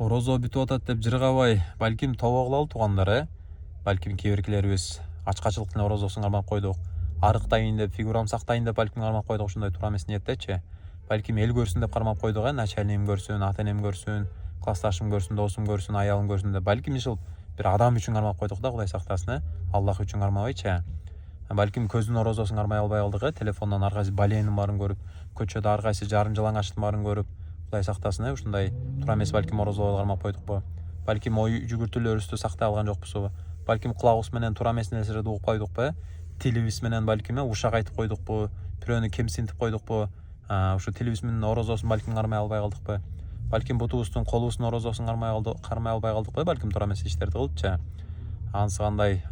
Орозо бүтүп атат деп жыргабай, балким тобо кылалы туугандар, балким кээ биркилерибиз ачкачылыктын орозосун кармап койдук. Арыктайын деп, фигурам сактайын деп балким кармап койдук, ушундай туура эмес ниеттечи. Балким эл көрсүн деп кармап койдук, начальнигим көрсүн, ата энем көрсүн, классташым көрсүн, досум көрсүн, аялым көрсүн деп. Балким ушул бир адам үчүн кармап койдук да, Кудай сактасын, Аллах үчүн кармабайчы. Балким көздүн орозосун кармай албай калдык, телефондон ар кайсы баленин баарын көрүп, көчөдө ар кайсы жарым жалаңачтын баарын көрүп, Кудай сактасын, ушундай туура эмес балким орозолорду кармап койдукпу. Балким ой жүгүртүүлөрүбүздү сактай алган жокпузбу. Балким кулагыбыз менен туура эмес нерселерди угуп койдукпу. Тилибиз менен балким ушак айтып койдукпу, бирөөнү кемсинтип койдукпу. Ушу тилибиз менен орозосун балким кармай албай калдыкпы. Балким бутубуздун, колубуздун орозосун кармай албай калдыкпы, балким туура эмес иштерди кылыпчы. Анысы кандай,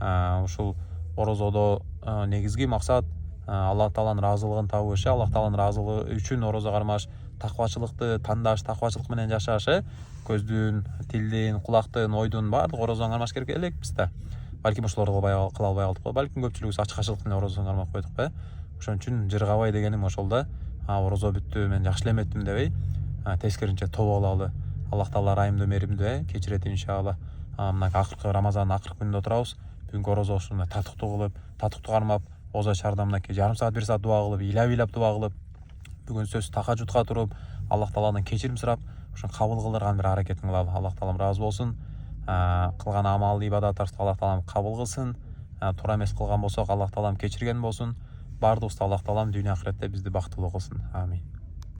ушул орозодо негизги максат Аллах Тааланын ыраазылыгын табыш, Аллах Тааланын ыраазылыгы үчүн орозо кармаш, таквачылыкты тандаш, таквачылык менен жашаш, көздүн, тилдин, кулактын, ойдун баардык орозону кармаш керек элекпиз да. Балким ошолорду кыла албай калдыкпы. Балким көпчүлүгүбүз ачкачылык менен орозосун кармап койдукпу. Ошон үчүн жыргабай дегеним ошол да. Орозо бүттү, мен жакшы эле эметтим дебей, тескерисинче тобо кылалы. Аллах Таала ырайымдуу, меримдүү, кечирет иншалла. Мына акыркы Рамазандын акыркы күнүндө отурабыз. Бүгүнкү орозосун татыктуу кылып, татыктуу кармап, оза чарда мынакей жарым саат, 1 саат дуа кылып, ыйлап дуа кылып, бүгүн сөз тахажжудка туруп, Аллах Тааладан кечирим сурап, ошону кабыл кылдырган бир аракетин кылалы. Аллах Таалам ыраазы болсун. Кылган амал ибадаттарыбызды Аллах Таалам кабыл кылсын. Туура эмес кылган болсок, Аллах Таалам кечирген болсун. Баардыгыбызды Аллах Таалам дүйнө ахиретте бизди бактылуу кылсын. Амин.